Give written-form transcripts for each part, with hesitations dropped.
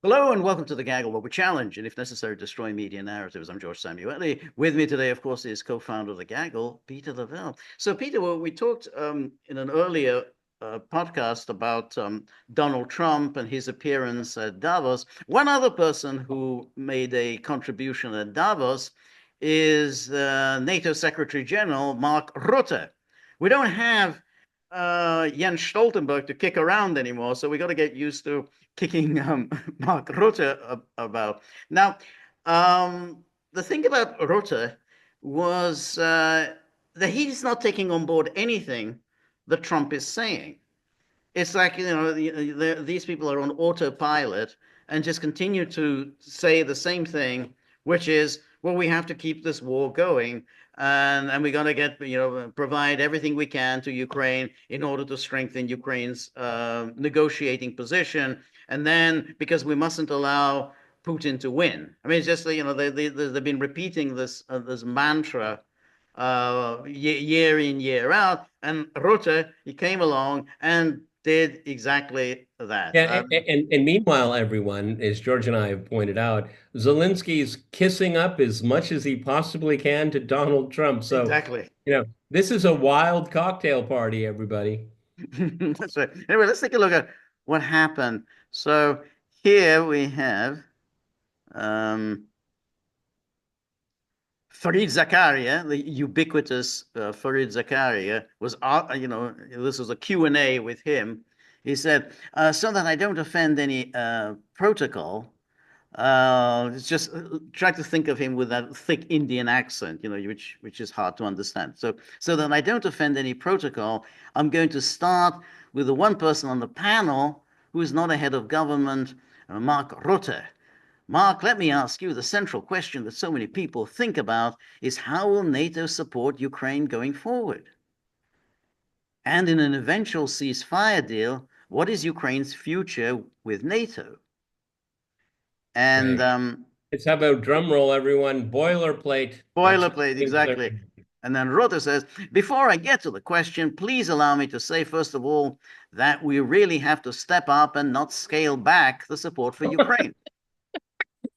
Hello and welcome to the Gaggle, where we challenge and, if necessary, destroy media narratives. I'm George Szamuely. With me today, of course, is co-founder of the Gaggle, Peter Lavelle. So, Peter, well, we talked in an earlier podcast about Donald Trump and his appearance at Davos. One other person who made a contribution at Davos is NATO Secretary-General Mark Rutte. We don't have Jens Stoltenberg to kick around anymore, so we got to get used to kicking Mark Rutte about. Now, the thing about Rutte was that he's not taking on board anything that Trump is saying. It's like, these people are on autopilot and just continue to say the same thing, which is, well, we have to keep this war going, and we're going to provide everything we can to Ukraine in order to strengthen Ukraine's negotiating position. And then, because we mustn't allow Putin to win. I mean, it's just, they've been repeating this mantra year in, year out. And Rutte, he came along and did exactly that. And meanwhile, everyone, as George and I have pointed out, Zelensky's kissing up as much as he possibly can to Donald Trump. So, Exactly. this is a wild cocktail party, everybody. That's right. Anyway, let's take a look at what happened. So here we have um, Fareed Zakaria, the ubiquitous Fareed Zakaria, was, this was a Q&A with him. He said, so that I don't offend any protocol, it's just try to think of him with that thick Indian accent, which is hard to understand. So that I don't offend any protocol, I'm going to start with the one person on the panel who is not a head of government, Mark Rutte. Mark, let me ask you, the central question that so many people think about is how will NATO support Ukraine going forward? And in an eventual ceasefire deal, what is Ukraine's future with NATO? And Right. Let's have a drum roll, everyone. Boilerplate. That's boilerplate, exactly. everything. And then Rutte says, before I get to the question, please allow me to say, first of all, that we really have to step up and not scale back the support for Ukraine.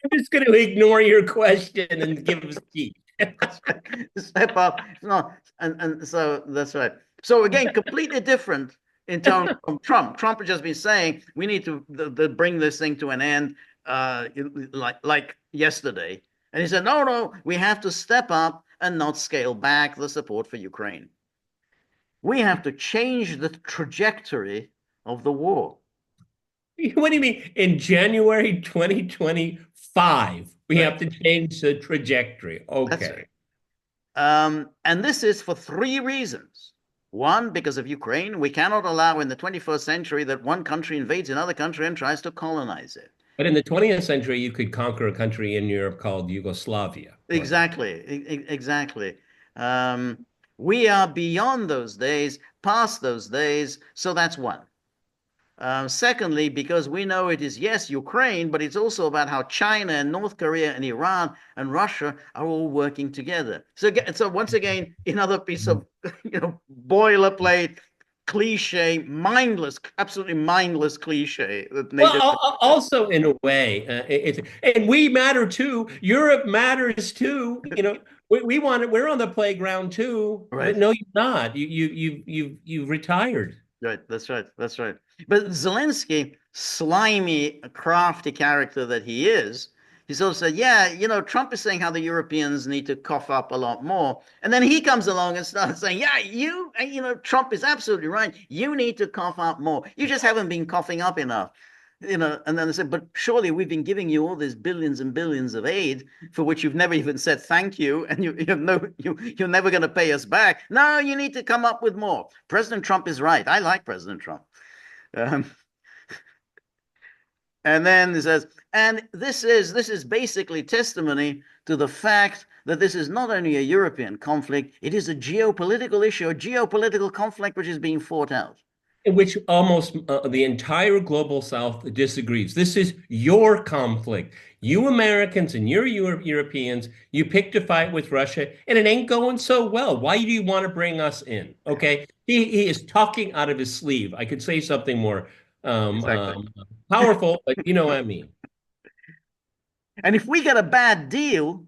I'm just going to ignore your question and give a speech. That's right. Step up. No, and so that's right. So again, completely different in tone from Trump. Trump has just been saying we need to bring this thing to an end, like yesterday. And he said, no, no, we have to step up and not scale back the support for Ukraine. We have to change the trajectory of the war. What do you mean? In January 2025, we Right. have to change the trajectory. That's right. Okay. And this is for three reasons. One, because of Ukraine. We cannot allow in the 21st century that one country invades another country and tries to colonize it. But in the 20th century, you could conquer a country in Europe called Yugoslavia, for example. Exactly. Exactly. We are beyond those days, past those days. So that's one. Secondly, because we know it is, yes, Ukraine, but it's also about how China and North Korea and Iran and Russia are all working together. So once again, another piece of boilerplate cliche, mindless, absolutely mindless cliche that Well, NATO. also in a way, and we matter too. Europe matters too. We want it. We're on the playground too. But Right. no, you're not. You've retired. Right, that's right, that's right. But Zelensky, slimy, crafty character that he is, he sort of said, yeah, Trump is saying how the Europeans need to cough up a lot more. And then he comes along and starts saying, yeah, Trump is absolutely right. You need to cough up more. You just haven't been coughing up enough. And then they said, but surely we've been giving you all these billions and billions of aid for which you've never even said thank you, and you're never going to pay us back. No, you need to come up with more. President Trump is right. I like President Trump. Um, and then he says, and this is basically testimony to the fact that this is not only a European conflict, it is a geopolitical issue, a geopolitical conflict which is being fought out. In which almost the entire global South disagrees. This is your conflict. You Americans and Europeans, you picked a fight with Russia, and it ain't going so well. Why do you want to bring us in? Okay, he is talking out of his sleeve. I could say something more um, Exactly. um, powerful, but you know what I mean. And if we get a bad deal,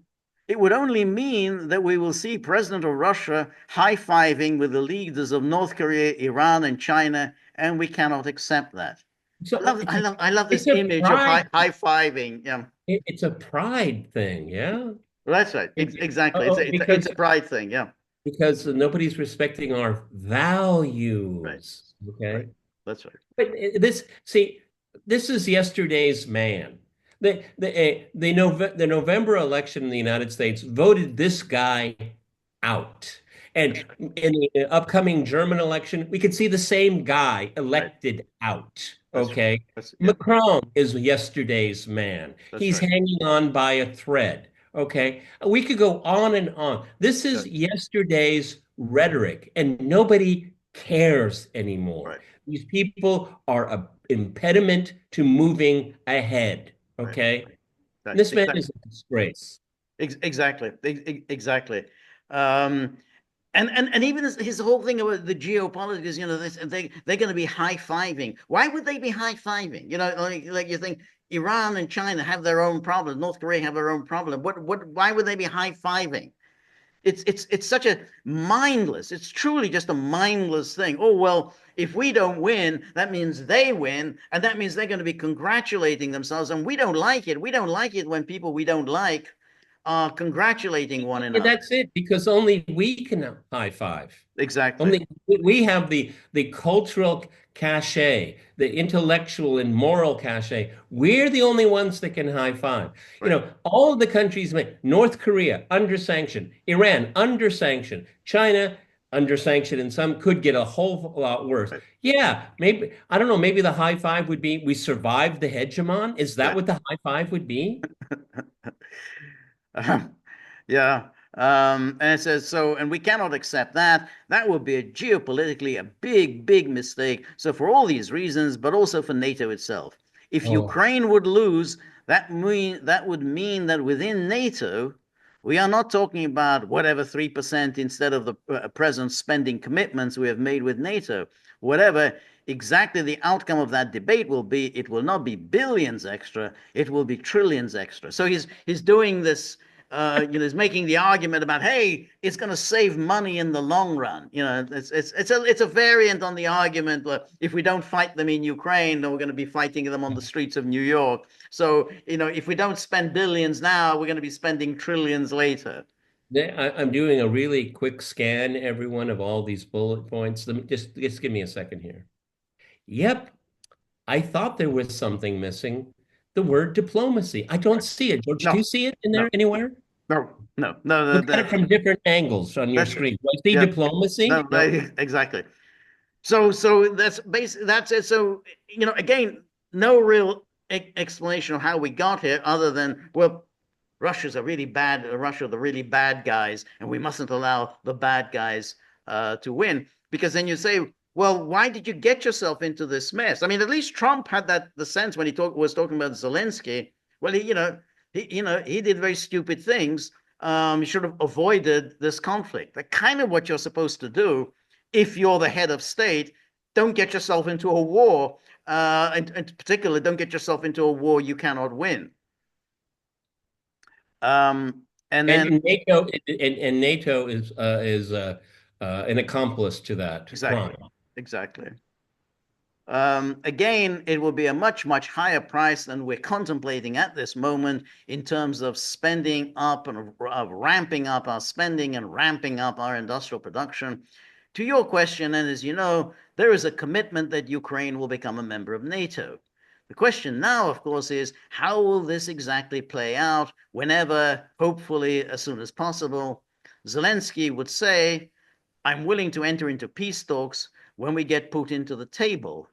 it would only mean that we will see President of Russia high-fiving with the leaders of North Korea, Iran, and China, and we cannot accept that. So I love this it's a image of pride. high-fiving. Yeah, It's a pride thing, yeah. that's right. Exactly. It's Because a pride thing. Yeah. nobody's respecting our Right. values. Right. Okay. That's right. But this is yesterday's man. The November election in the United States voted this guy out. And in the upcoming German election, we could see the same guy Right. elected out. That's right. Okay. Yeah. Macron is yesterday's man. That's He's right. hanging on by a thread. Okay. We could go on and on. This Yeah. is yesterday's rhetoric, and nobody cares anymore. Right. These people are an impediment to moving ahead. Right. Okay. Right. This man is a disgrace. Exactly. Exactly. Um, and even his whole thing about the geopolitics, they're going to be high-fiving. Why would they be high-fiving? Like you think Iran and China have their own problems, North Korea have their own problem. Why would they be high-fiving? It's such a mindless, it's truly just a mindless thing. Oh, well, if we don't win, that means they win, and that means they're going to be congratulating themselves, and we don't like it. We don't like it when people we don't like are congratulating one And another. that's it, because only we can high five. Exactly. Only we have the cultural cachet, the intellectual and moral cachet. We're the only ones that can high five. Right. All of the countries, North Korea under sanction, Iran under sanction, China under sanction, and some could get a whole lot worse. Right. Yeah, maybe, I don't know, maybe the high five would be we survived the hegemon. Is that Yeah. what the high five would be? Yeah. And it says so, and we cannot accept that. That would be geopolitically a big, big mistake. So, for all these reasons, but also for NATO itself, if Oh. Ukraine would lose, that would mean that within NATO, we are not talking about whatever 3% instead of the present spending commitments we have made with NATO. Whatever exactly the outcome of that debate will be, it will not be billions extra, it will be trillions extra. So he's doing this, he's making the argument about, hey, it's going to save money in the long run. It's a variant on the argument that if we don't fight them in Ukraine, then we're going to be fighting them on the streets of New York. So if we don't spend billions now, we're going to be spending trillions later. I'm doing a really quick scan, everyone, of all these bullet points. Let me just give me a second here. Yep, I thought there was something missing. The word diplomacy. I don't see it. George, do No, you see it in no, there anywhere? no. Look at it from different angles on your That's screen. Do I see yeah, diplomacy? no, No. exactly. So that's basically that's it. So again, no real explanation of how we got here, other than, well, Russia's a really bad, Russia are the really bad guys, and we mustn't allow the bad guys to win. Because then you say, well, why did you get yourself into this mess? I mean, at least Trump had the sense when he was talking about Zelenskyy. Well, he did very stupid things. He should have avoided this conflict. That's kind of what you're supposed to do if you're the head of state. Don't get yourself into a war, and particularly don't get yourself into a war you cannot win. And then NATO is an accomplice to that exactly, crime. exactly. Again, it will be a much, much higher price than we're contemplating at this moment in terms of spending up and of ramping up our spending and ramping up our industrial production. To your question, and as you know, there is a commitment that Ukraine will become a member of NATO. The question now, of course, is how will this exactly play out whenever, hopefully, as soon as possible, Zelenskyy would say, I'm willing to enter into peace talks when we get Putin to the table.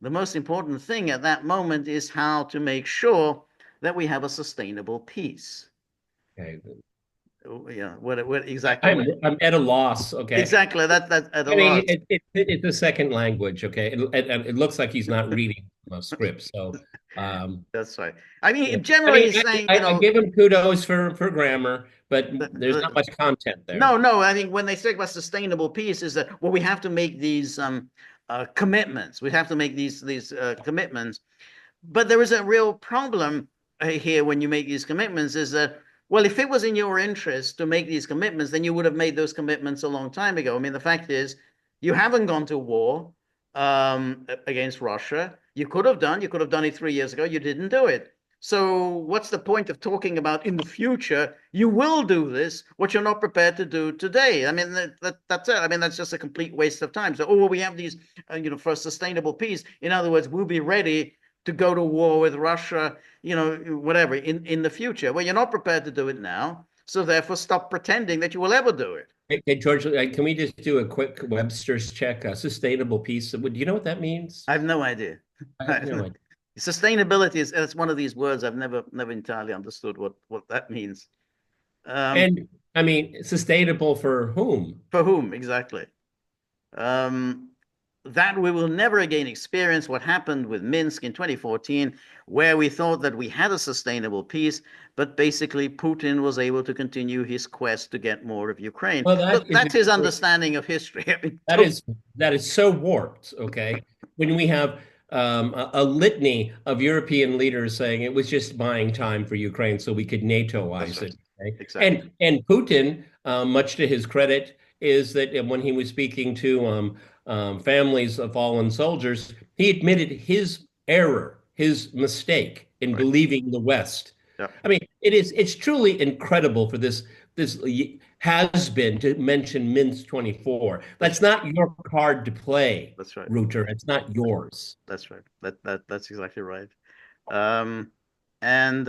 The most important thing at that moment is how to make sure that we have a sustainable peace. Okay. Yeah, what exactly? I'm at a loss. Okay. Exactly, that's at a I mean, loss. it's a second language. Okay. It looks like he's not reading a script. So, That's right. I yeah. mean, I generally mean, saying, I give him kudos for grammar, but there's not much content there. no. I think when they say about sustainable peace, is that, well, we have to make these commitments. We have to make these commitments. But there is a real problem here when you make these commitments is that, well, if it was in your interest to make these commitments, then you would have made those commitments a long time ago. I mean, the fact is, you haven't gone to war against Russia. You could have done it 3 years ago. You didn't do it. So what's the point of talking about in the future? You will do this, what you're not prepared to do today. I mean, that's it. I mean, that's just a complete waste of time. So, oh, we have these, for sustainable peace. In other words, we'll be ready to go to war with Russia, whatever, in the future. Well, you're not prepared to do it now. So therefore, stop pretending that you will ever do it. Hey, George, can we just do a quick Webster's check? Sustainable peace. Do you know what that means? I have no idea. I have no idea. Sustainability is one of these words I've never entirely understood what that means. And I mean, sustainable for whom? For whom exactly? That we will never again experience what happened with Minsk in 2014, where we thought that we had a sustainable peace, but basically Putin was able to continue his quest to get more of Ukraine. Well, that's his understanding of history. I mean, that is so warped. Okay, when we have a litany of European leaders saying it was just buying time for Ukraine so we could NATOize right. it. Okay? Exactly. And Putin, much to his credit, is that when he was speaking to families of fallen soldiers, he admitted his error, his mistake in Right. believing the West. Yep. I mean, it's truly incredible for this has been to mention Minsk 24. That's not your card to play. That's right. Rutte. It's not yours. That's right. That's exactly right. Um, and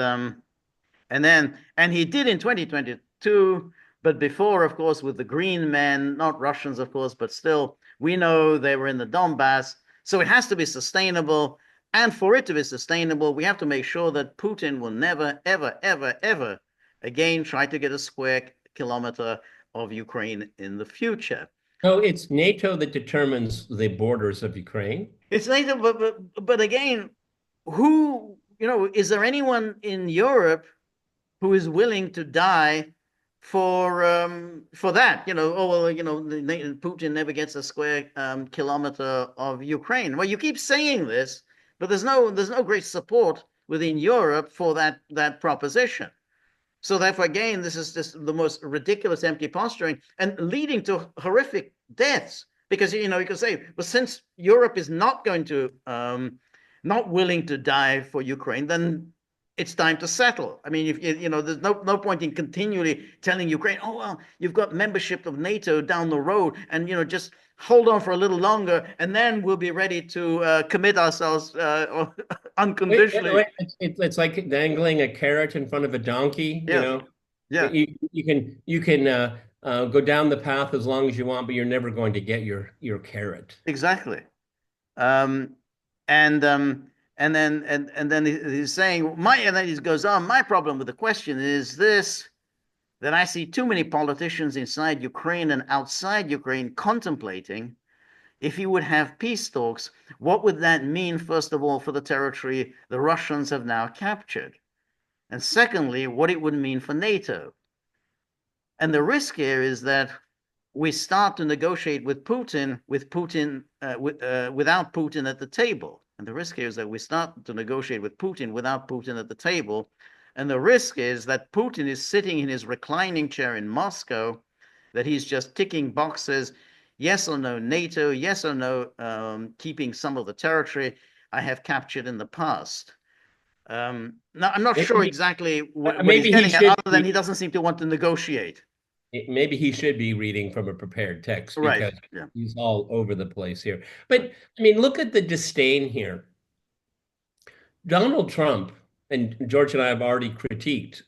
he did in 2022, but before, of course, with the Green Men, not Russians, of course, but still, we know they were in the Donbass. So it has to be sustainable. And for it to be sustainable, we have to make sure that Putin will never, ever, ever, ever again try to get a square kilometer of Ukraine in the future. So it's NATO that determines the borders of Ukraine. It's NATO, but again, who, is there anyone in Europe who is willing to die for that? Putin never gets a square kilometer of Ukraine. Well, you keep saying this, but there's no great support within Europe for that proposition. So therefore, again, this is just the most ridiculous, empty posturing and leading to horrific deaths. Because you could say, well, since Europe is not going to, not willing to die for Ukraine, then it's time to settle. I mean, if there's no point in continually telling Ukraine, oh well, you've got membership of NATO down the road, and just hold on for a little longer, and then we'll be ready to commit ourselves unconditionally. Wait. It's like dangling a carrot in front of a donkey. Yeah. Yeah. You can go down the path as long as you want, but you're never going to get your carrot. Exactly. And then he's saying, and then he goes on, my problem with the question is this, that I see too many politicians inside Ukraine and outside Ukraine contemplating if you would have peace talks, what would that mean, first of all, for the territory the Russians have now captured? And secondly, what it would mean for NATO. And the risk here is that we start to negotiate with Putin, without Putin at the table. And the risk here is that we start to negotiate with Putin without Putin at the table. And the risk is that Putin is sitting in his reclining chair in Moscow, that he's just ticking boxes, yes or no NATO, yes or no keeping some of the territory I have captured in the past. Now, I'm not sure exactly what he's getting at, other than he doesn't seem to want to negotiate. Maybe he should be reading from a prepared text because right. Yeah. He's all over the place here. But I mean, look at the disdain here. Donald Trump, and George and I have already critiqued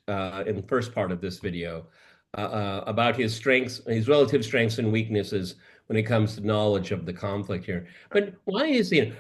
in the first part of this video about his strengths, his relative strengths and weaknesses when it comes to knowledge of the conflict here. But why is the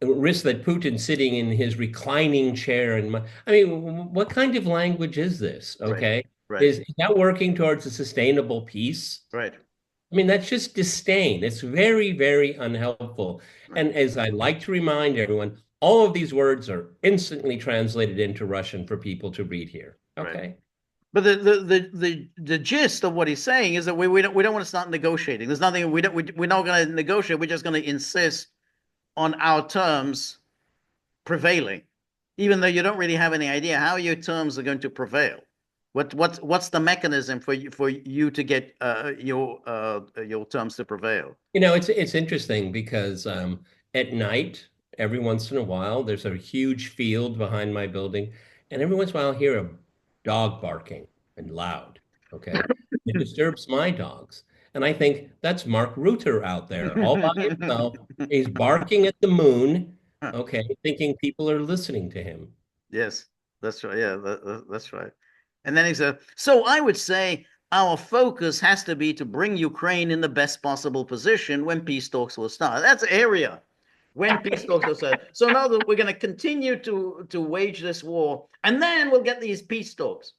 risk that Putin's sitting in his reclining chair? And I mean, what kind of language is this? Okay. Right. Is that working towards a sustainable peace? Right. I mean, that's just disdain. It's very, very unhelpful. Right. And as I like to remind everyone, all of these words are instantly translated into Russian for people to read here. Okay. Right. But the gist of what he's saying is that we don't want to start negotiating. There's nothing we're not going to negotiate. We're just going to insist on our terms prevailing. even though you don't really have any idea how your terms are going to prevail. What's the mechanism for you to get your terms to prevail? You know, it's interesting because at night, every once in a while, there's a huge field behind my building, and every once in a while, I hear a dog barking and loud. Okay, it disturbs my dogs, and I think that's Mark Rutte out there all by himself. He's barking at the moon. Okay, thinking people are listening to him. Yes, that's right. Yeah, that's right. And then he said, so I would say our focus has to be to bring Ukraine in the best possible position when peace talks will start. That's area when peace talks will start. So now that we're going to continue to wage this war, and then we'll get these peace talks.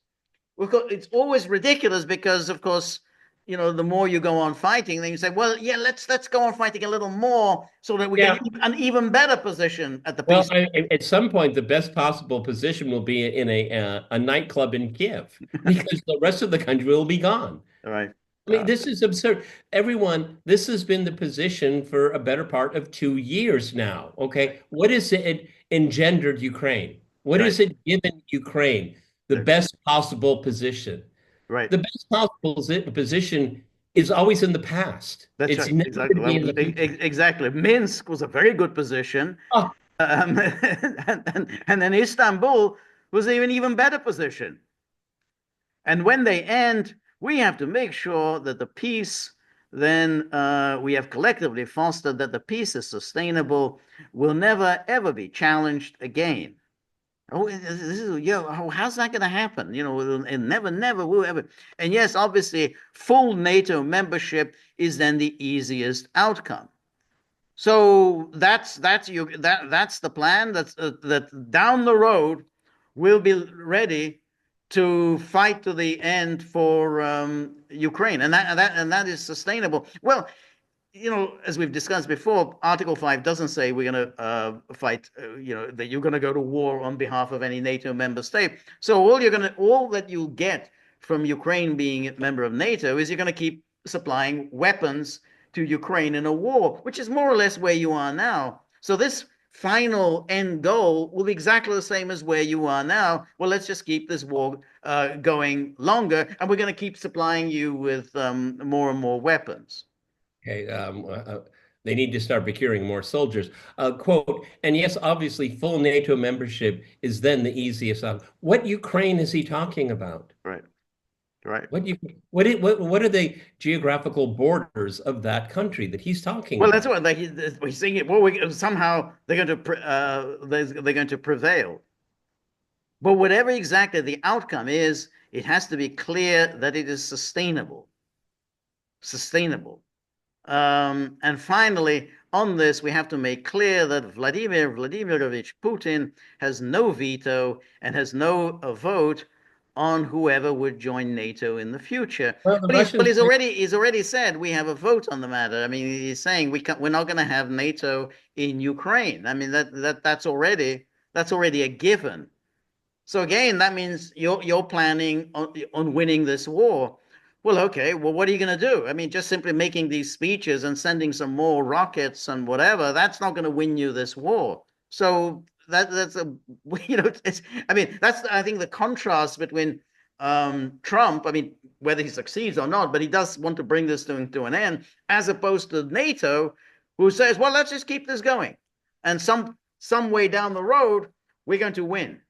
It's always ridiculous because, of course, the more you go on fighting, then you say, well, yeah, let's go on fighting a little more so that we Yeah. get an even better position at the Well, peace. at some point, the best possible position will be in a nightclub in Kiev because the rest of the country will be gone. All right. I mean, this is absurd. Everyone, this has been the position for a better part of 2 years now. Okay. What is it engendered Ukraine? What Right. is it given Ukraine? The best possible position. Right. The best possible position is always in the past. That's It's right. never Exactly. going to be Well, in the future. exactly. Minsk was a very good position. Oh, And then Istanbul was even better position. And when they end, we have to make sure that the peace, then we have collectively fostered that the peace is sustainable, will never, ever be challenged again. Oh, this is, how's that going to happen? And never will ever. And yes, obviously, full NATO membership is then the easiest outcome. So that's the plan. That down the road we'll be ready to fight to the end for Ukraine, and that is sustainable. Well, as we've discussed before, Article 5 doesn't say we're going to fight, that you're going to go to war on behalf of any NATO member state. So all that you'll get from Ukraine being a member of NATO is you're going to keep supplying weapons to Ukraine in a war, which is more or less where you are now. So this final end goal will be exactly the same as where you are now. Well, let's just keep this war going longer, and we're going to keep supplying you with more and more weapons. okay. They need to start procuring more soldiers. Quote, and yes, obviously, full NATO membership is then the easiest out. What Ukraine is he talking about? Right. Right. What are the geographical borders of that country that he's talking Well, that's about? what we're seeing it. Well, somehow they're going to prevail. But whatever exactly the outcome is, it has to be clear that it is sustainable. Sustainable. And finally, on this, we have to make clear that Vladimir Vladimirovich Putin has no veto and has no vote on whoever would join NATO in the future. Well, the But Russians, he's already said we have a vote on the matter. I mean, he's saying we're not going to have NATO in Ukraine. I mean that's already a given. So again, that means you're planning on winning this war. Well, okay. Well, what are you going to do? I mean, just simply making these speeches and sending some more rockets and whatever, that's not going to win you this war. So that's a it's I mean, that's I think the contrast between Trump, I mean, whether he succeeds or not, but he does want to bring this to an end, as opposed to NATO, who says, well, let's just keep this going. And some way down the road, we're going to win.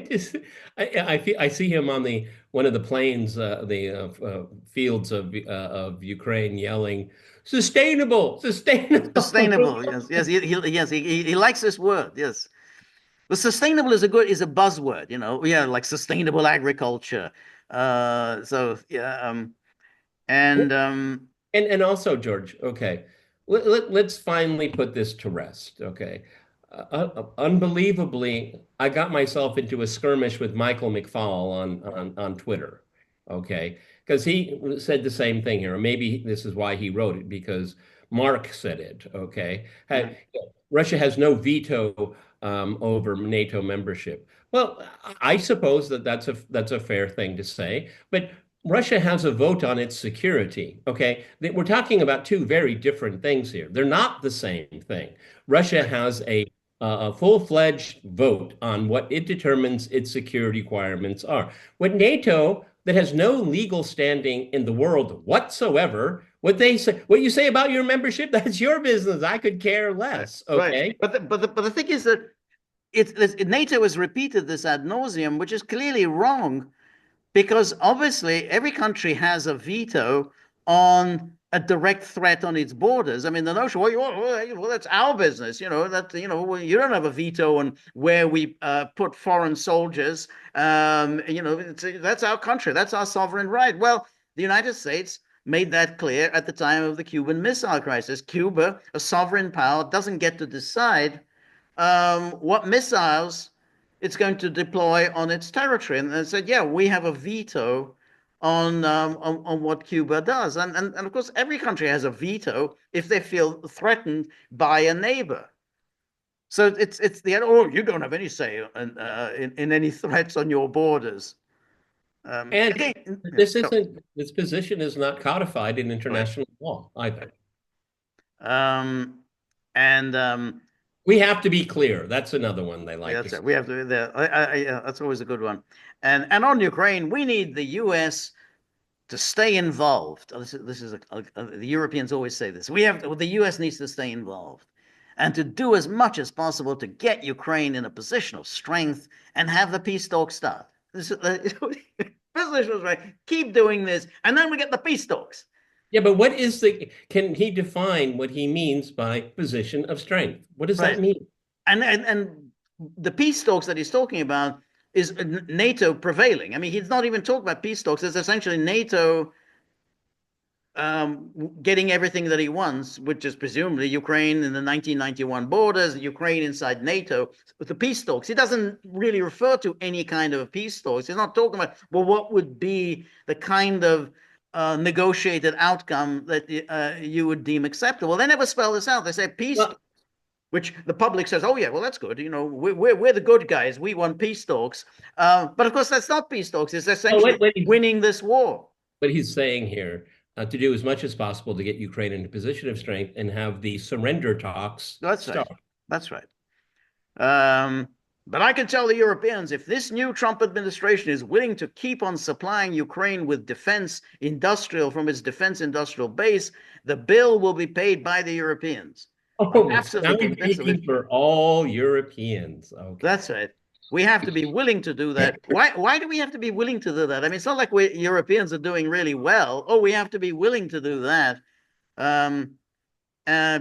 just, I see him on the one of the plains, the fields of Ukraine, yelling, "Sustainable, sustainable." Sustainable, yes, yes, he likes this word, yes. But sustainable is a buzzword, yeah, like sustainable agriculture. So yeah, and And also, George, okay, let's finally put this to rest, okay? Unbelievably, I got myself into a skirmish with Michael McFaul on Twitter, okay? Because he said the same thing here. Or maybe this is why he wrote it, because Mark said it, okay? yeah, Russia has no veto over NATO membership. Well, I suppose that's a fair thing to say, but Russia has a vote on its security. Okay. We're talking about two very different things here. They're not the same thing. Russia has a a full-fledged vote on what it determines its security requirements are. What NATO, that has no legal standing in the world whatsoever, what they say, what you say about your membership, that's your business. I could care Right. less. Right. Okay. But the thing is that NATO has repeated this ad nauseum, which is clearly wrong, because obviously every country has a veto on a direct threat on its borders. I mean, the notion, well, that's our business, that you don't have a veto on where we put foreign soldiers. That's our country, that's our sovereign right. Well, the United States made that clear at the time of the Cuban Missile Crisis. Cuba, a sovereign power, doesn't get to decide what missiles it's going to deploy on its territory. And they said, yeah, we have a veto on what Cuba does. And of course, every country has a veto if they feel threatened by a neighbor. So it's the you don't have any say in any threats on your borders. And Again, this position is not codified in right, international law either. right. And We have to be clear. That's another one they like to that's say. it. We have to. Yeah, that's always a good one. And on Ukraine, we need the U.S. to stay involved. The Europeans always say this. The U.S. needs to stay involved and to do as much as possible to get Ukraine in a position of strength and have the peace talks start. Position of strength. Keep doing this, and then we get the peace talks. Yeah, but can he define what he means by position of strength? What does that Right. mean? And the peace talks that he's talking about is NATO prevailing. I mean, he's not even talking about peace talks. It's essentially NATO getting everything that he wants, which is presumably Ukraine in the 1991 borders, Ukraine inside NATO, with the peace talks. He doesn't really refer to any kind of peace talks. He's not talking about, well, what would be the kind of negotiated outcome that you would deem acceptable. They never spell this out. They say peace, Well, which the public says, oh, yeah, well, that's good. We're the good guys. We want peace talks. But of course, that's not peace talks. It's essentially winning this war. what he's saying here, to do as much as possible to get Ukraine into a position of strength and have the surrender talks That's right. start. That's right. But I can tell the Europeans, if this new Trump administration is willing to keep on supplying Ukraine with defense industrial from its defense industrial base, the bill will be paid by the Europeans. I'm Oh, absolutely convinced of it. for all Europeans. Okay. That's right. We have to be willing to do that. Why do we have to be willing to do that? I mean, it's not like we Europeans are doing really well. Oh, we have to be willing to do that.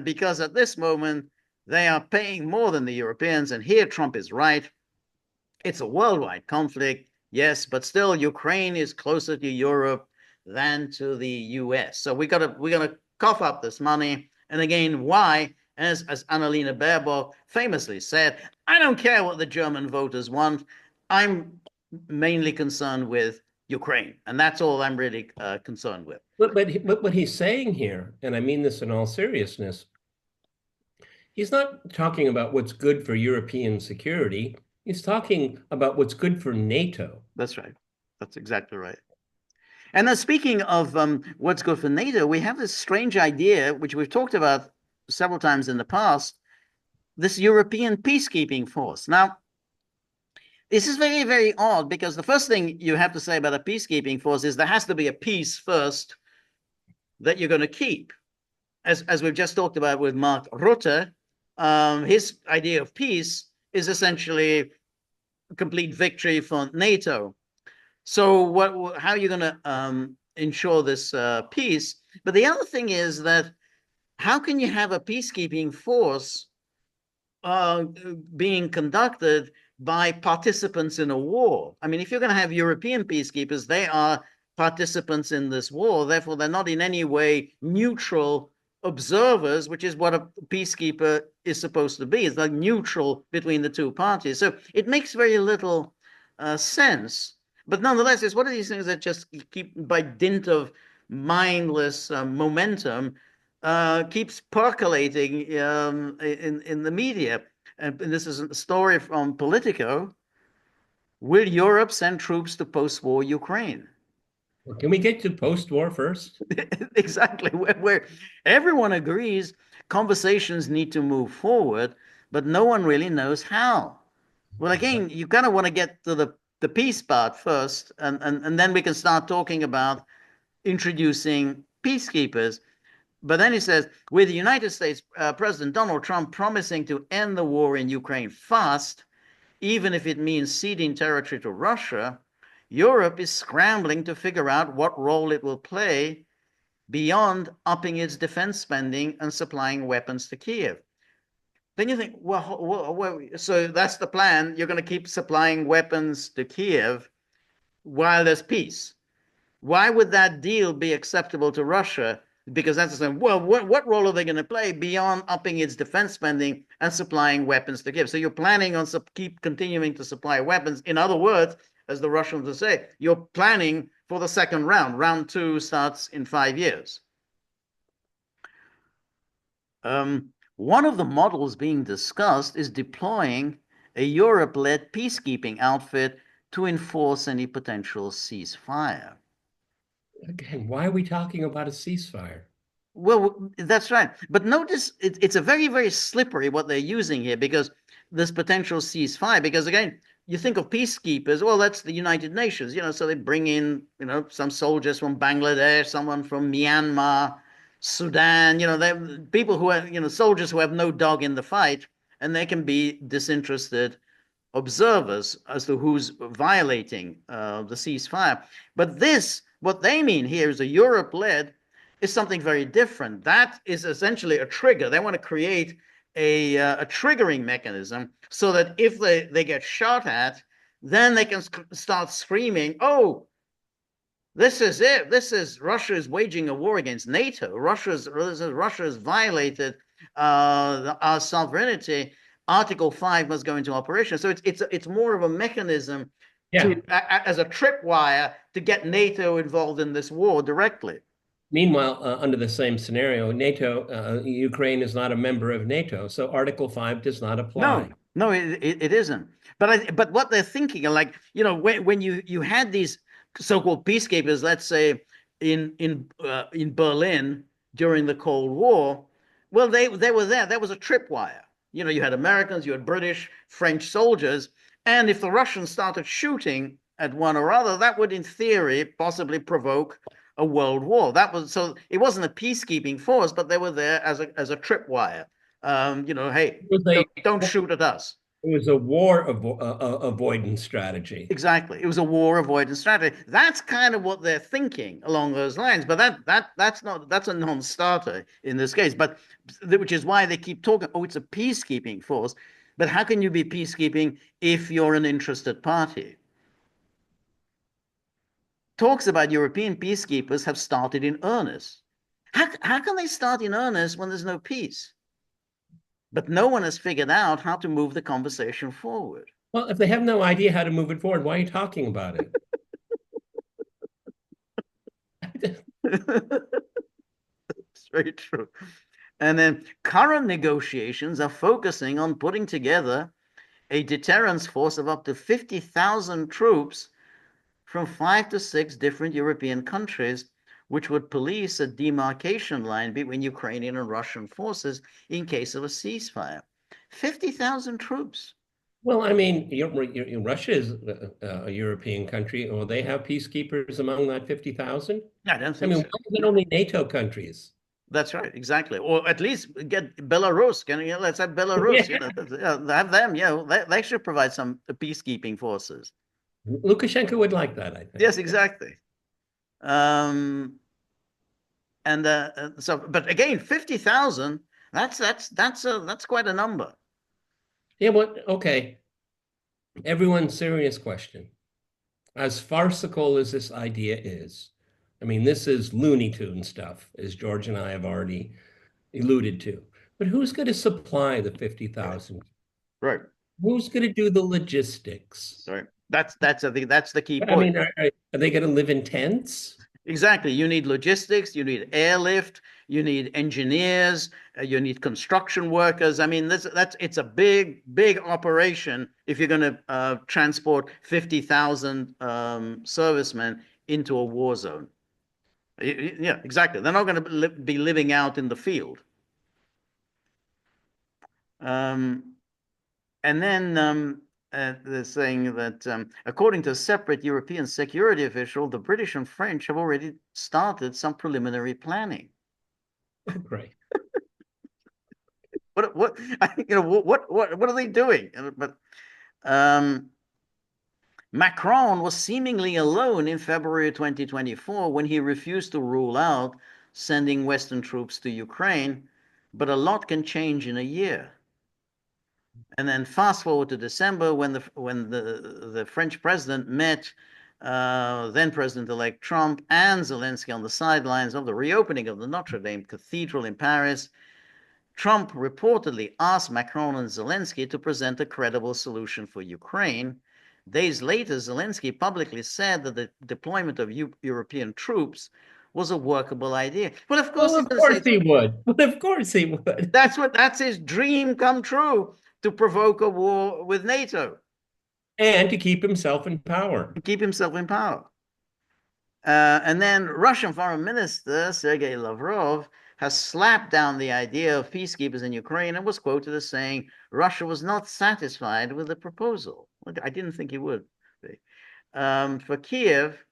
Because at this moment, they are paying more than the Europeans. And here Trump is right. It's a worldwide conflict, yes, but still Ukraine is closer to Europe than to the US. So we're gonna cough up this money. And again, why? As Annalena Baerbock famously said, I don't care what the German voters want. I'm mainly concerned with Ukraine. And that's all I'm really concerned with. But what he's saying here, and I mean this in all seriousness, he's not talking about what's good for European security. He's talking about what's good for NATO. That's right. That's exactly right. And then speaking of what's good for NATO, we have this strange idea, which we've talked about several times in the past, this European peacekeeping force. Now, this is very, very odd because the first thing you have to say about a peacekeeping force is there has to be a peace first that you're going to keep. As we've just talked about with Mark Rutte, his idea of peace is essentially complete victory for NATO. So how are you going to ensure this peace? But the other thing is that how can you have a peacekeeping force being conducted by participants in a war? I mean, if you're going to have European peacekeepers, they are participants in this war. Therefore, they're not in any way neutral observers, which is what a peacekeeper is supposed to be. It's like neutral between the two parties. So it makes very little sense. But nonetheless, it's one of these things that just keep, by dint of mindless momentum, keeps percolating in the media. And this is a story from Politico. Will Europe send troops to post-war Ukraine? Can we get to post-war first? Exactly. Where everyone agrees conversations need to move forward, but no one really knows how. Well, again, you kind of want to get to the peace part first, and then we can start talking about introducing peacekeepers. But then he says, with the United States President Donald Trump promising to end the war in Ukraine fast, even if it means ceding territory to Russia, Europe is scrambling to figure out what role it will play beyond upping its defense spending and supplying weapons to Kiev. Then you think, well, so that's the plan. You're going to keep supplying weapons to Kiev while there's peace. Why would that deal be acceptable to Russia? Because that's the same. Well, what role are they going to play beyond upping its defense spending and supplying weapons to Kiev? So you're planning on keep continuing to supply weapons. In other words, as the Russians would say, you're planning for the second round. Round two starts in 5 years. One of the models being discussed is deploying a Europe-led peacekeeping outfit to enforce any potential ceasefire. Again, why are we talking about a ceasefire? Well, that's right. But notice it's a very, very slippery what they're using here, because this potential ceasefire, because again, you think of peacekeepers, well, that's the United Nations, so they bring in, some soldiers from Bangladesh, someone from Myanmar, Sudan, they're people who are, soldiers who have no dog in the fight, and they can be disinterested observers as to who's violating the ceasefire. But what they mean here is a Europe-led is something very different. That is essentially a trigger. They want to create a triggering mechanism so that if they get shot at, then they can start screaming, oh, this is it. This is Russia is waging a war against NATO. Russia has violated our sovereignty. Article 5 must go into operation. So it's more of a mechanism as a tripwire to get NATO involved in this war directly. Meanwhile, under the same scenario, Ukraine is not a member of NATO, so Article 5 does not apply. No, it isn't. But what they're thinking, like, when you had these so-called peacekeepers, let's say in Berlin during the Cold War, well, they were there. That was a tripwire. You had Americans, you had British, French soldiers, and if the Russians started shooting at one or other, that would, in theory, possibly provoke a world war. So it wasn't a peacekeeping force, but they were there as a tripwire. Hey, don't shoot at us. It was a war avoidance strategy. Exactly. It was a war avoidance strategy. That's kind of what they're thinking along those lines. But that's a non-starter in this case. But which is why they keep talking, oh, it's a peacekeeping force. But how can you be peacekeeping if you're an interested party? Talks about European peacekeepers have started in earnest. How can they start in earnest when there's no peace? But no one has figured out how to move the conversation forward. Well, if they have no idea how to move it forward, why are you talking about it? It's very true. And then current negotiations are focusing on putting together a deterrence force of up to 50,000 troops from 5 to 6 different European countries, which would police a demarcation line between Ukrainian and Russian forces in case of a ceasefire. 50,000 troops. Well, I mean, Russia is a European country, or they have peacekeepers among that 50,000? I don't think so. Why is it only NATO countries? That's right, exactly. Or at least get Belarus. Let's have Belarus. Have them. They should provide some peacekeeping forces. Lukashenko would like that, I think. Yes, exactly. But again, 50,000. That's quite a number. Yeah, but okay. Everyone's serious question. As farcical as this idea is, I mean, this is Looney Tune stuff, as George and I have already alluded to. But who's going to supply the 50,000? Right. Who's going to do the logistics? Right. That's the key point. I mean, are they going to live in tents? Exactly. You need logistics, you need airlift, you need engineers, you need construction workers. I mean, it's a big, big operation if you're going to transport 50,000 servicemen into a war zone. Yeah, exactly. They're not going to be living out in the field. And then they're saying that according to a separate European security official, the British and French have already started some preliminary planning. Oh, great. What what are they doing? But Macron was seemingly alone in February 2024 when he refused to rule out sending Western troops to Ukraine, but a lot can change in a year. And then fast forward to December when the French president met then President-elect Trump and Zelensky on the sidelines of the reopening of the Notre Dame Cathedral in Paris. Trump reportedly asked Macron and Zelensky to present a credible solution for Ukraine. Days later, Zelensky publicly said that the deployment of European troops was a workable idea. Well, of course, Well, he's of going to course say he would. Well, of course he would. that's his dream come true, to provoke a war with NATO And to keep himself in power. and keep himself in power. And then Russian Foreign Minister Sergei Lavrov has slapped down the idea of peacekeepers in Ukraine and was quoted as saying Russia was not satisfied with the proposal. I didn't think he would be. For Kiev,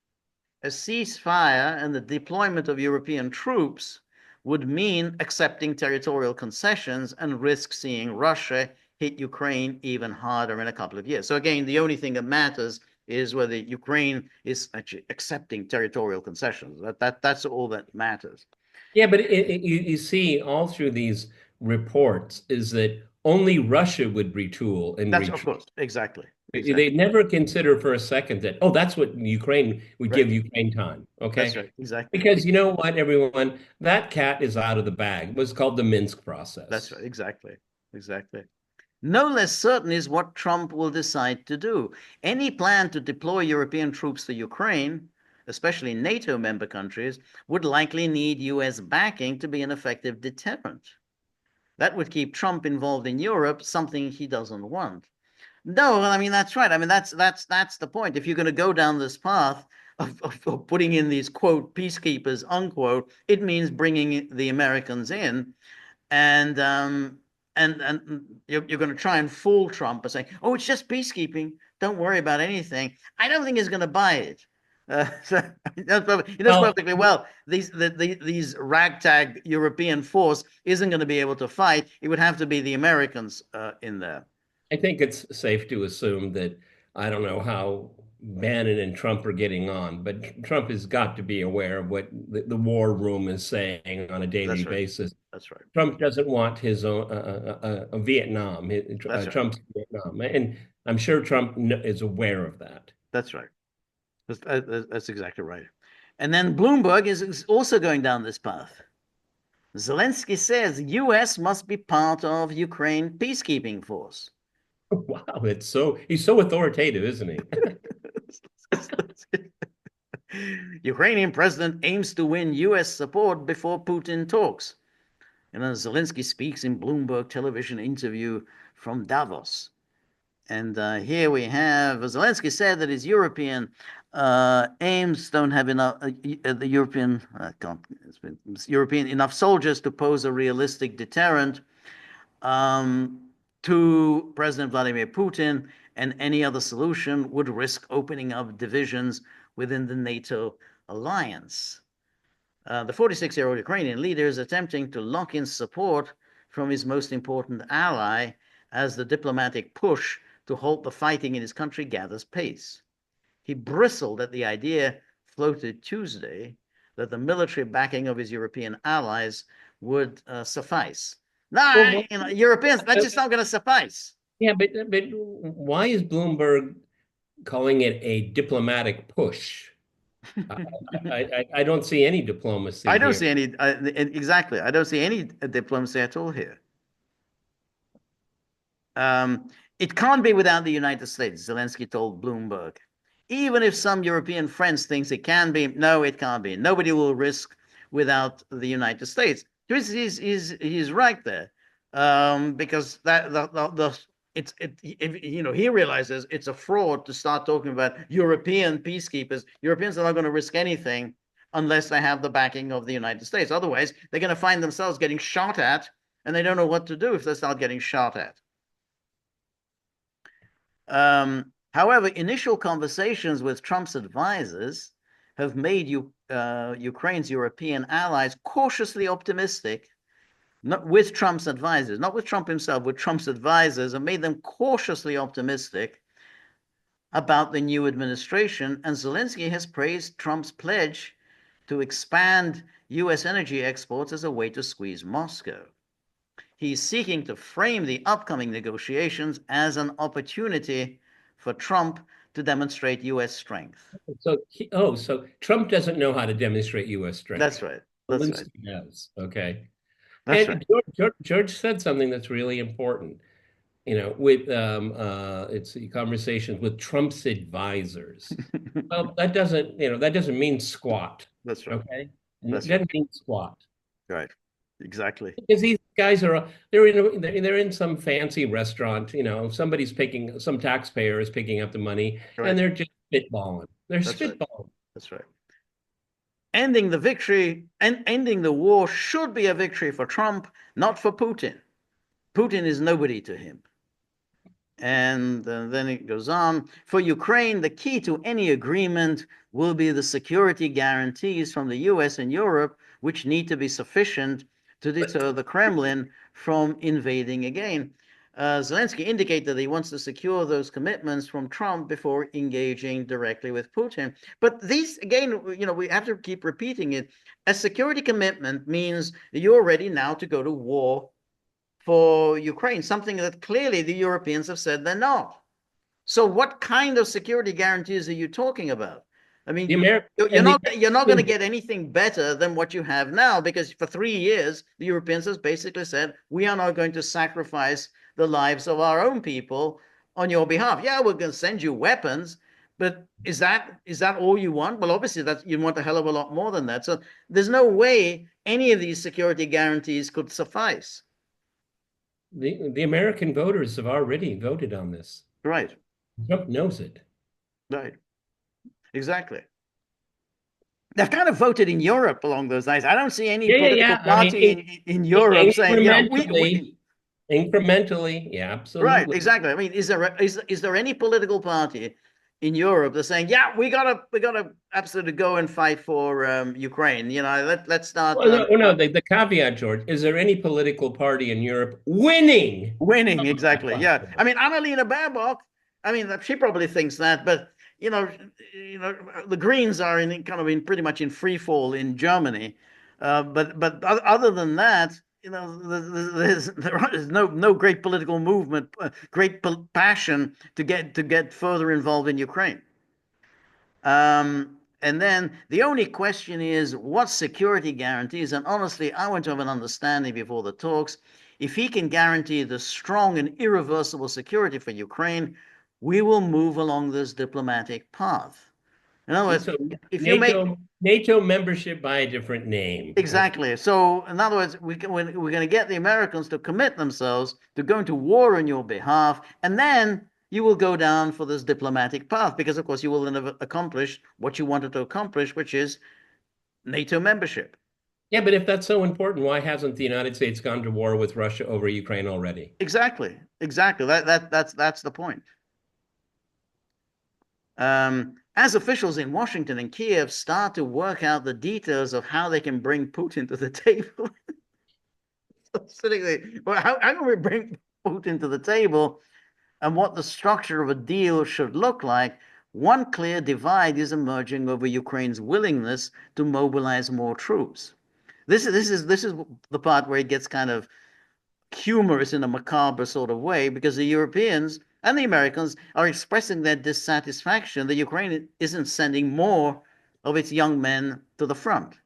a ceasefire and the deployment of European troops would mean accepting territorial concessions and risk seeing Russia hit Ukraine even harder in a couple of years. So again, the only thing that matters is whether Ukraine is actually accepting territorial concessions. That's all that matters. Yeah, but you see all through these reports is that only Russia would retool and That's of retreat. course exactly. They never consider for a second that, oh, that's what Ukraine would Right. give Ukraine time. That's Okay. right. Exactly. Because you know what, everyone, that cat is out of the bag. It was called the Minsk process. That's right. Exactly. Exactly. No less certain is what Trump will decide to do. Any plan to deploy European troops to Ukraine, especially NATO member countries, would likely need US backing to be an effective deterrent. That would keep Trump involved in Europe, something he doesn't want. No, I mean that's right. I mean that's the point. If you're going to go down this path of putting in these quote peacekeepers unquote, it means bringing the Americans in, and you're going to try and fool Trump by saying, "Oh, it's just peacekeeping. Don't worry about anything." I don't think he's going to buy it. So he knows perfectly well these ragtag European force isn't going to be able to fight. It would have to be the Americans in there. I think it's safe to assume that I don't know how Bannon and Trump are getting on, but Trump has got to be aware of what the war room is saying on a daily That's right. basis. That's right. Trump doesn't want his own Vietnam, That's right. Trump's Vietnam, and I'm sure Trump is aware of that. That's right. That's exactly right. And then Bloomberg is also going down this path. Zelensky says U.S. must be part of Ukraine peacekeeping force. Wow, he's so authoritative, isn't he? Ukrainian president aims to win U.S. support before Putin talks. And Zelensky speaks in Bloomberg television interview from Davos. And here we have Zelensky said that his European aims don't have enough the European enough soldiers to pose a realistic deterrent to President Vladimir Putin, and any other solution would risk opening up divisions within the NATO alliance. The 46-year-old Ukrainian leader is attempting to lock in support from his most important ally as the diplomatic push to halt the fighting in his country gathers pace. He bristled at the idea floated Tuesday that the military backing of his European allies would suffice. No, Europeans, that's just not going to suffice. Yeah, but why is Bloomberg calling it a diplomatic push? I don't see any diplomacy I don't here. see any, exactly. I don't see any diplomacy at all here. It can't be without the United States, Zelensky told Bloomberg. Even if some European friends thinks it can be, no, it can't be. Nobody will risk without the United States. He's right there, because he realizes it's a fraud to start talking about European peacekeepers. Europeans are not going to risk anything unless they have the backing of the United States. Otherwise, they're going to find themselves getting shot at, and they don't know what to do if they start getting shot at. However, initial conversations with Trump's advisors have made Ukraine's European allies cautiously optimistic, not with Trump's advisors, not with Trump himself, with Trump's advisors, and made them cautiously optimistic about the new administration. And Zelenskyy has praised Trump's pledge to expand US energy exports as a way to squeeze Moscow. He's seeking to frame the upcoming negotiations as an opportunity for Trump to demonstrate US strength. So Trump doesn't know how to demonstrate U.S. strength. That's right. That's right. Zelenskyy does. Okay. That's And right. George said something that's really important. With it's conversations with Trump's advisors. Well, that doesn't mean squat. That's right. Okay, That's it right. doesn't mean squat. Right. Exactly. Because these guys they're in some fancy restaurant. Some taxpayer is picking up the money, and Right. they're just spitballing. They're That's right. spitballing. That's right. Ending the victory and ending the war should be a victory for Trump, not for Putin. Putin is nobody to him. And then it goes on. For Ukraine, the key to any agreement will be the security guarantees from the US and Europe, which need to be sufficient to deter the Kremlin from invading again. Zelenskyy indicated that he wants to secure those commitments from Trump before engaging directly with Putin. But these, again, we have to keep repeating it. A security commitment means you're ready now to go to war for Ukraine, something that clearly the Europeans have said they're not. So what kind of security guarantees are you talking about? I mean, you're not going to get anything better than what you have now, because for 3 years, the Europeans have basically said, we are not going to sacrifice the lives of our own people on your behalf. Yeah, we're going to send you weapons, but is that all you want? Well, obviously, you want a hell of a lot more than that. So there's no way any of these security guarantees could suffice. The American voters have already voted on this. Right. Trump knows it. Right. Exactly. They've kind of voted in Europe along those lines. I don't see any political party in Europe saying, incrementally, yeah, absolutely. Right, exactly. I mean, is there any political party in Europe that's saying, yeah, we gotta absolutely go and fight for Ukraine? Let's start. Well, no. The caveat, George, is there any political party in Europe winning? Winning, exactly. Yeah. I mean, Annalena Baerbock. I mean, she probably thinks that, but the Greens are in pretty much in free fall in Germany. But other than that, there is no great political movement, great passion to get further involved in Ukraine. And then the only question is what security guarantees. And honestly, I want to have an understanding before the talks. If he can guarantee the strong and irreversible security for Ukraine, we will move along this diplomatic path. In other words, if you make NATO membership by a different name. Exactly. So, in other words, we're going to get the Americans to commit themselves to going to war on your behalf, and then you will go down for this diplomatic path, because, of course, you will then have accomplished what you wanted to accomplish, which is NATO membership. Yeah, but if that's so important, why hasn't the United States gone to war with Russia over Ukraine already? Exactly. That's the point. As officials in Washington and Kiev start to work out the details of how they can bring Putin to the table, sitting there, well, how can we bring Putin to the table, and what the structure of a deal should look like? One clear divide is emerging over Ukraine's willingness to mobilize more troops. This is the part where it gets kind of humorous in a macabre sort of way, because the Europeans and the Americans are expressing their dissatisfaction that Ukraine isn't sending more of its young men to the front.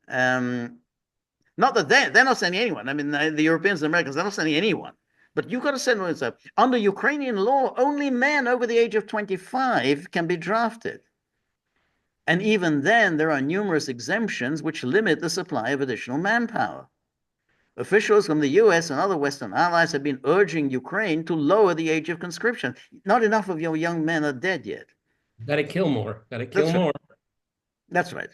Not that they're not sending anyone. I mean, the Europeans and Americans, they're not sending anyone. But you've got to send one. Under Ukrainian law, only men over the age of 25 can be drafted. And even then, there are numerous exemptions which limit the supply of additional manpower. Officials from the US and other Western allies have been urging Ukraine to lower the age of conscription. Not enough of your young men are dead yet. Got to kill more. Got to kill more. That's right.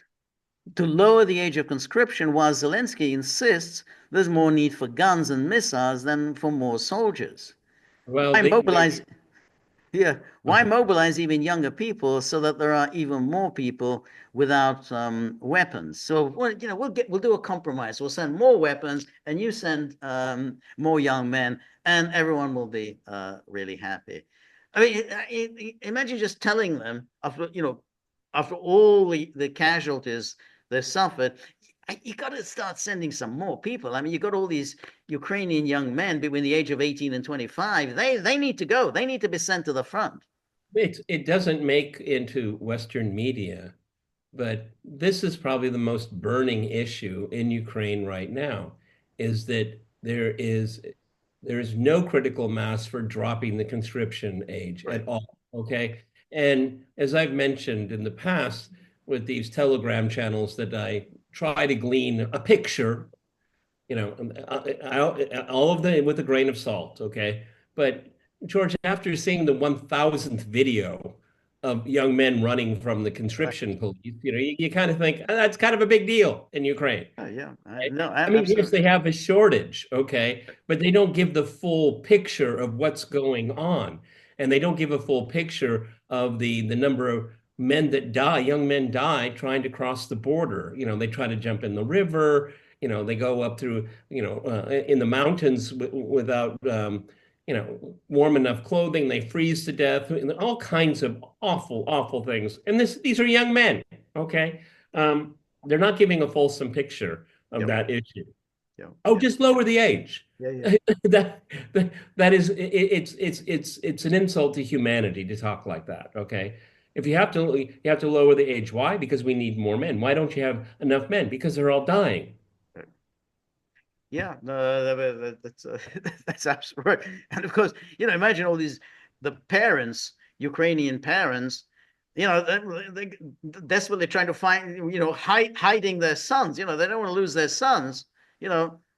To lower the age of conscription, while Zelenskyy insists there's more need for guns and missiles than for more soldiers. Well, Yeah. Why mobilize even younger people so that there are even more people without weapons? So, well, we'll do a compromise. We'll send more weapons, and you send more young men, and everyone will be really happy. I mean, imagine just telling them after all the casualties they've suffered, you got to start sending some more people. I mean, you got all these Ukrainian young men between the age of 18 and 25. They need to go. They need to be sent to the front. It doesn't make into Western media, but this is probably the most burning issue in Ukraine right now, is that there is no critical mass for dropping the conscription age Right. at all. Okay. And as I've mentioned in the past with these Telegram channels that I try to glean a picture, all of them with a grain of salt, okay? But George, after seeing the 1,000th video of young men running from the Right. conscription police, you kind of think that's kind of a big deal in Ukraine. Oh, yeah. Okay? No, I mean, yes, absolutely. they have a shortage, okay, but they don't give the full picture of what's going on, and they don't give a full picture of the number of men that die, young men die trying to cross the border. They try to jump in the river. They go up through, in the mountains without, warm enough clothing. They freeze to death. And all kinds of awful, awful things. And these are young men, okay? They're not giving a fulsome picture of Yep. that issue. Yeah. Oh, Yeah. just lower the age. Yeah. Yeah. That that is it's an insult to humanity to talk like that. Okay, if you have to lower the age. Why? Because we need more men. Why don't you have enough men? Because they're all dying. Right. Yeah. No, that's that's absolutely right. And of course, imagine all these the parents, Ukrainian parents, they desperately trying to find, hiding their sons. They don't want to lose their sons.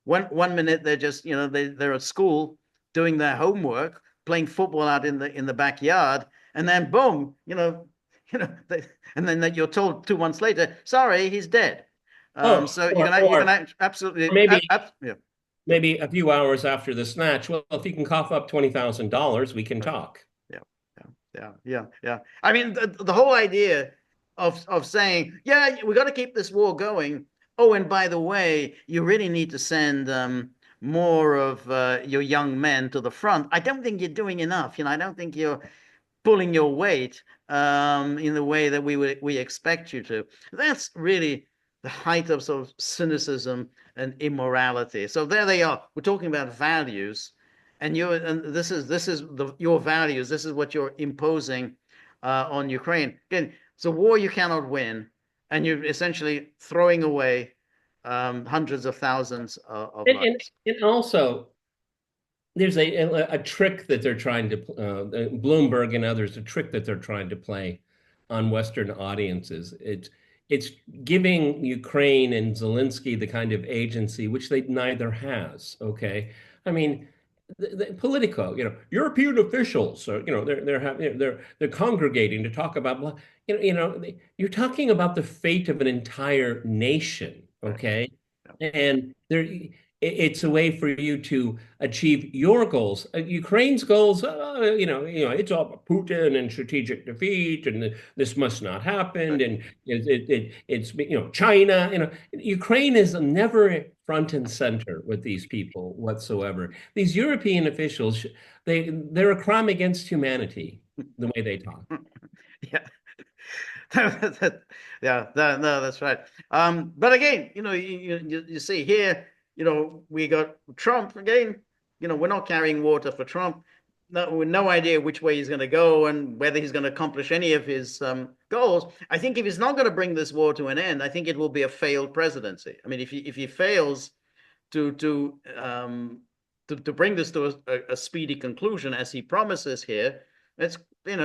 One minute they're just, they're at school doing their homework, playing football out in the backyard, and then boom, they, and then you're told 2 months later, sorry, he's dead. Oh, So or you can or absolutely, maybe yeah, yeah, maybe a few hours after the snatch. Well, if you can cough up $20,000, we can right, talk. yeah, yeah, yeah, yeah, yeah. I mean, the whole idea of saying, yeah, we got to keep this war going. Oh, and by the way, you really need to send more of your young men to the front. I don't think you're doing enough. I don't think you're pulling your weight in the way that we expect you to. That's really the height of sort of cynicism and immorality. So there they are. We're talking about values, and this is your values. This is what you're imposing on Ukraine. Again, it's a war you cannot win, and you're essentially throwing away hundreds of thousands of And and, lives. and also, there's a trick that they're trying to Bloomberg and others, a trick that they're trying to play on Western audiences. It's giving Ukraine and Zelensky the kind of agency which they neither has. Okay, I mean, Politico, European officials, they're congregating to talk about, you're talking about the fate of an entire nation. Right. Okay, and it's a way for you to achieve your goals. Ukraine's goals, it's all about Putin and strategic defeat, and this must not happen, Right. and it's China. Ukraine is never front and center with these people whatsoever. These European officials, they're a crime against humanity, the way they talk. Yeah. Yeah, no, that's right. But again, you see here, we got Trump again. We're not carrying water for Trump. No, with no idea which way he's going to go and whether he's going to accomplish any of his goals. I think if he's not going to bring this war to an end, I think it will be a failed presidency. I mean, if he fails to to um, to bring this to a speedy conclusion as he promises here, it's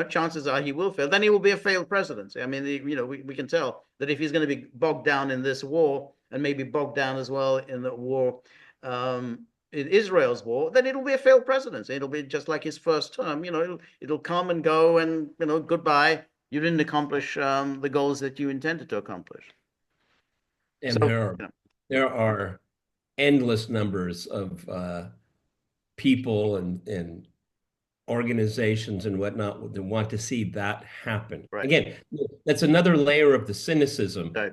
chances are he will fail. Then he will be a failed presidency. I mean, we can tell that if he's going to be bogged down in this war and maybe bogged down as well in the war, in Israel's war, then it'll be a failed presidency. It'll be just like his first term. It'll come and go, and goodbye. You didn't accomplish the goals that you intended to accomplish. And So, there are endless numbers of people and organizations and whatnot that want to see that happen. Right. Again, that's another layer of the cynicism. Right.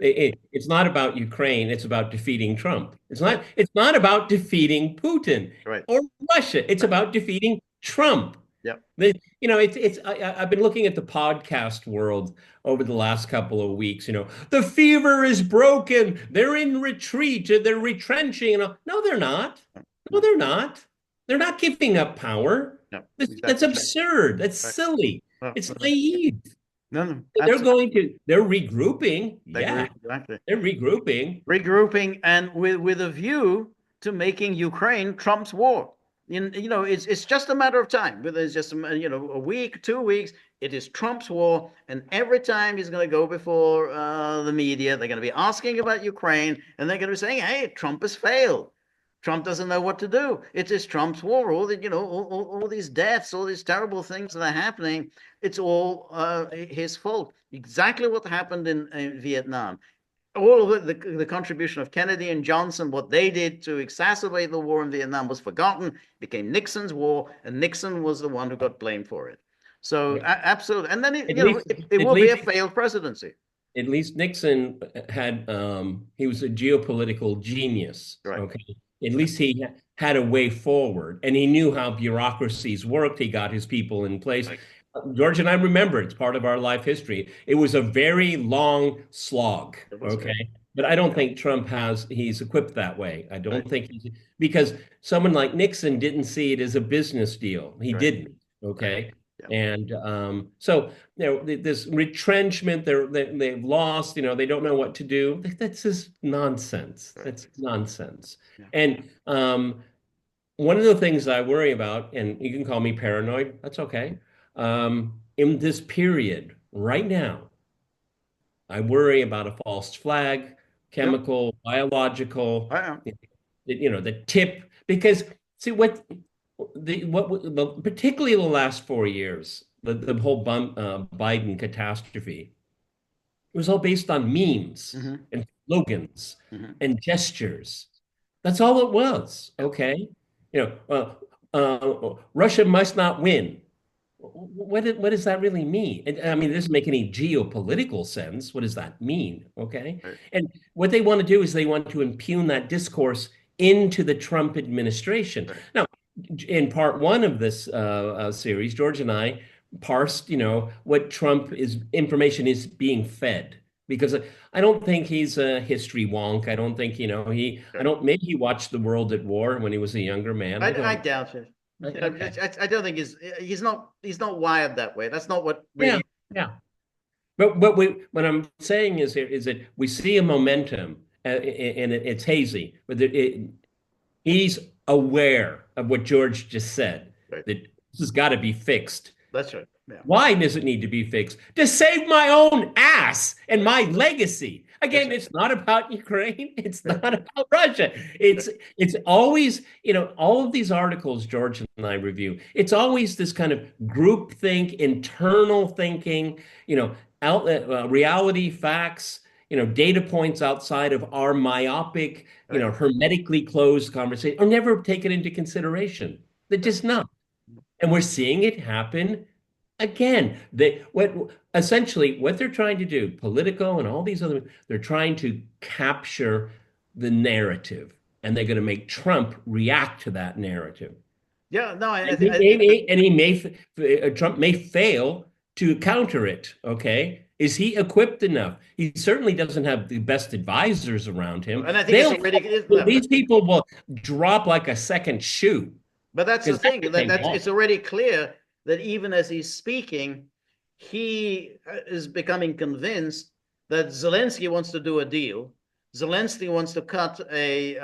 It's not about Ukraine, it's about defeating Trump. It's not, Right. it's not about defeating Putin Right. or Russia. It's about defeating Trump. Yep. I've been looking at the podcast world over the last couple of weeks. The fever is broken. They're in retreat. They're retrenching. No, they're not. No, they're not. They're not giving up power. No, That's exactly. absurd. That's Right. silly. Well, It's naive. no, They're regrouping. Yeah, exactly. they're regrouping. Regrouping and with a view to making Ukraine Trump's war. It's just a matter of time. It's just a week, 2 weeks. It is Trump's war, and every time he's going to go before the media, they're going to be asking about Ukraine, and they're going to be saying, "Hey, Trump has failed. Trump doesn't know what to do. It is Trump's war. All these deaths, all these terrible things that are happening. It's all his fault. Exactly what happened in Vietnam." All of the contribution of Kennedy and Johnson, what they did to exacerbate the war in Vietnam was forgotten, became Nixon's war, and Nixon was the one who got blamed for it. So absolutely. And then it will be a failed presidency. At least Nixon had, he was a geopolitical genius. Right. Okay. At least he had a way forward and he knew how bureaucracies worked. He got his people in place. Right. George and I remember, it's part of our life history. It was a very long slog. Okay. Good. But I don't think Trump he's equipped that way. I don't think because someone like Nixon didn't see it as a business deal. He didn't. Okay. Yeah. And so, this retrenchment, they've lost, they don't know what to do. That's just nonsense. Right. That's nonsense. Yeah. And one of the things I worry about, and you can call me paranoid, that's okay. In this period right now, I worry about a false flag, chemical, biological, the tip, because see particularly the last 4 years, the whole Biden catastrophe, it was all based on memes and slogans and gestures. That's all it was. Okay. Russia must not win. What does that really mean? I mean, it doesn't make any geopolitical sense. What does that mean? Okay. Right. And what they want to do is they want to impugn that discourse into the Trump administration. Right. Now, in part one of this series, George and I parsed, what information is being fed. Because I don't think he's a history wonk. I don't think, maybe he watched The World at War when he was a younger man. I doubt it. Okay. I don't think he's not wired that way. That's not what really. Yeah. But what I'm saying is that we see a momentum, and it's hazy, but he's aware of what George just said, that this has got to be fixed. That's right. Yeah. Why does it need to be fixed? To save my own ass and my legacy. Again, it's not about Ukraine. It's not about Russia. It's always, all of these articles George and I review, it's always this kind of group think, internal thinking, reality, facts, data points outside of our myopic, hermetically closed conversation are never taken into consideration. They're just not. And we're seeing it happen again. Essentially what they're trying to do, Politico and all these other, they're trying to capture the narrative, and they're going to make Trump react to that narrative. Yeah, no, Trump may fail to counter it. Okay, is he equipped enough? He certainly doesn't have the best advisors around him. And I think these people will drop like a second shoe. But that's the thing. It's already clear that even as he's speaking, he is becoming convinced that Zelenskyy wants to do a deal. Zelenskyy wants to cut a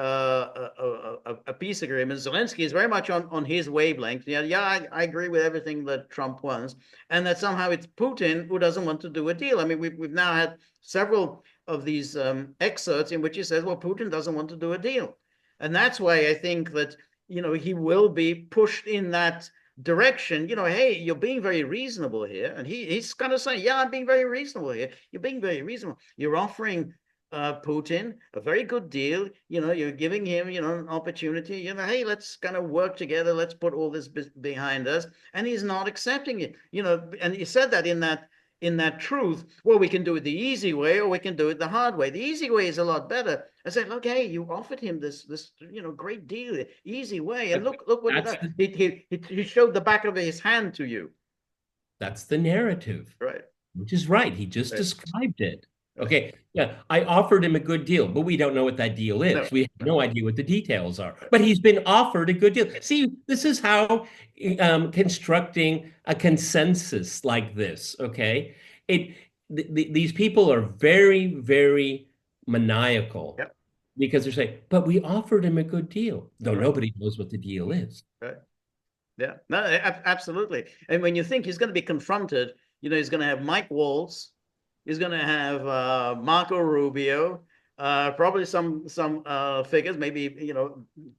peace agreement. Zelenskyy is very much on his wavelength. I agree with everything that Trump wants, and that somehow it's Putin who doesn't want to do a deal. I mean, we've now had several of these excerpts in which he says, well, Putin doesn't want to do a deal. And that's why I think that, he will be pushed in that direction. Hey, you're being very reasonable here. And he's kind of saying, yeah, I'm being very reasonable here. You're being very reasonable. You're offering Putin a very good deal. You're giving him, an opportunity. Hey, let's kind of work together. Let's put all this behind us, and he's not accepting it. And he said that in that truth. Well, we can do it the easy way, or we can do it the hard way. The easy way is a lot better. I said, look, hey, you offered him this great deal, easy way, and look what he That's done. He showed the back of his hand to you. that's the narrative, Right. which is right. He just Right. described it. Right. Okay, yeah, I offered him a good deal, but we don't know what that deal No. is. We have No. no idea what the details are. Right. But he's been offered a good deal. See, this is how constructing a consensus like this, okay? It these people are very, very maniacal Yep. because they're saying, but we offered him a good deal, though Right. nobody knows what the deal is. Right. Yeah, no, absolutely. And when you think he's going to be confronted, he's going to have Mike Waltz, he's going to have Marco Rubio, probably some figures, maybe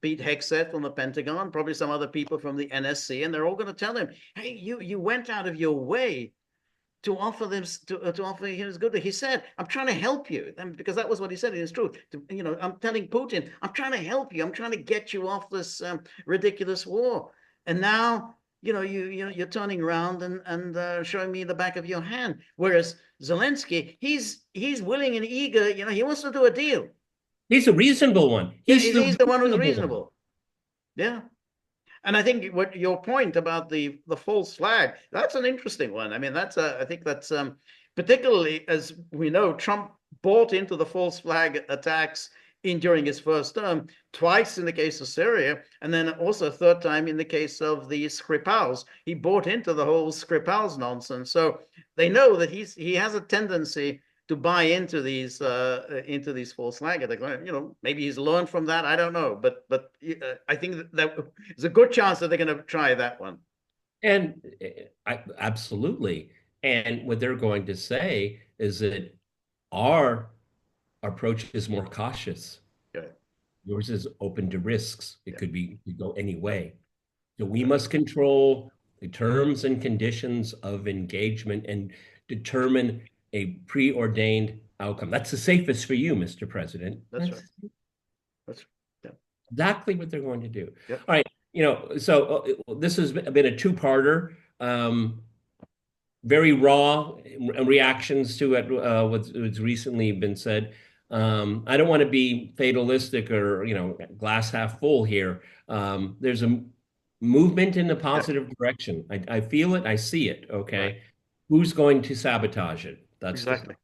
Pete Hegseth from the Pentagon, probably some other people from the NSC, and they're all going to tell him, "Hey, you went out of your way to offer them to offer him his good." He said, "I'm trying to help you," and because that was what he said in his truth. I'm telling Putin, "I'm trying to help you. I'm trying to get you off this ridiculous war." And now, you're turning around and showing me the back of your hand. Whereas Zelensky, he's willing and eager. He wants to do a deal. He's a reasonable one. Yeah, He's the he's the one who's reasonable one. reasonable. Yeah. And I think what your point about the false flag, that's an interesting one. I mean, I think that's particularly, as we know, Trump bought into the false flag attacks during his first term, twice in the case of Syria, and then also a third time in the case of the Skripals. He bought into the whole Skripals nonsense. So they know that he has a tendency to buy into these false flag attacks. Maybe he's learned from that. I don't know, but I think that there's a good chance that they're going to try that one. And absolutely. And what they're going to say is that our approach is more cautious. Okay. Yours is open to risks. It Yeah. could go any way. So we must control the terms and conditions of engagement and determine a preordained outcome. That's the safest for you, Mr. President. That's right. That's yeah. Exactly what they're going to do. Yep. All right. So this has been a two-parter. Very raw reactions to it, what's recently been said. I don't want to be fatalistic or, glass half full here. There's a movement in the positive direction. I feel it. I see it. Okay. Right. Who's going to sabotage it? That's exactly.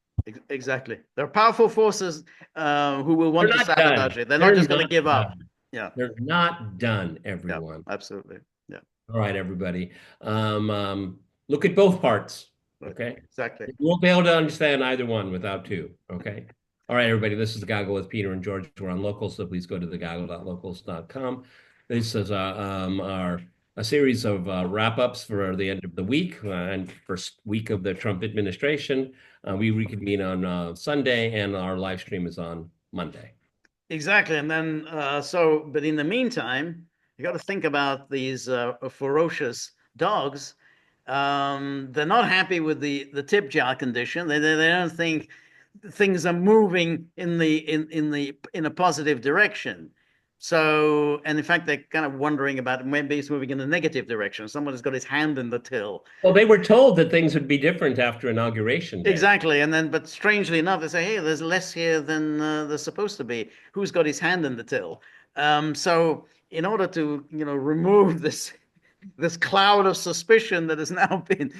Exactly. There are powerful forces who will want to sabotage it. They're not just going to give up. Yeah. They're not done, Yeah, everyone. absolutely. Yeah. All right, everybody. Look at both parts. Okay. Exactly. You won't be able to understand either one without two. Okay. All right, everybody. This is the Goggle with Peter and George. We're on Locals, so please go to thegoggle.locals.com. This is a series of wrap-ups for the end of the week and first week of the Trump administration. We reconvene on Sunday, and our live stream is on Monday. Exactly. And then, but in the meantime, you got to think about these ferocious dogs. They're not happy with the tip jar condition. They don't think things are moving in a positive direction. So, and in fact, they're kind of wondering about maybe it's moving in a negative direction. Someone has got his hand in the till. Well, they were told that things would be different after Inauguration Day. Exactly. And then, but strangely enough, they say, hey, there's less here than there's supposed to be. Who's got his hand in the till? So in order to, remove this cloud of suspicion that has now been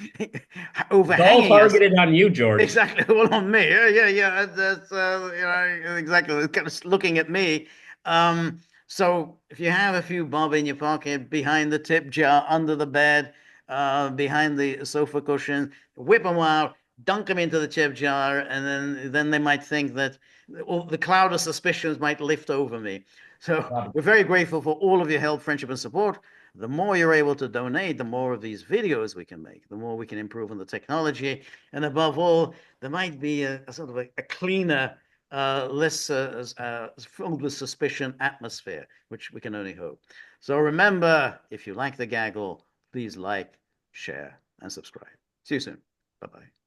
overhanging It's all targeted on you, George. Exactly. Well, on me. Yeah. That's exactly. Kind of looking at me. So if you have a few bob in your pocket, behind the tip jar, under the bed, behind the sofa cushion, whip them out, dunk them into the tip jar, and then they might think that the cloud of suspicions might lift over me. So we're very grateful for all of your help, friendship, and support. The more you're able to donate, the more of these videos we can make, the more we can improve on the technology. And above all, there might be a sort of a cleaner, less filled with suspicion atmosphere, which we can only hope. So remember, if you like the gaggle, please like, share, and subscribe. See you soon. Bye-bye.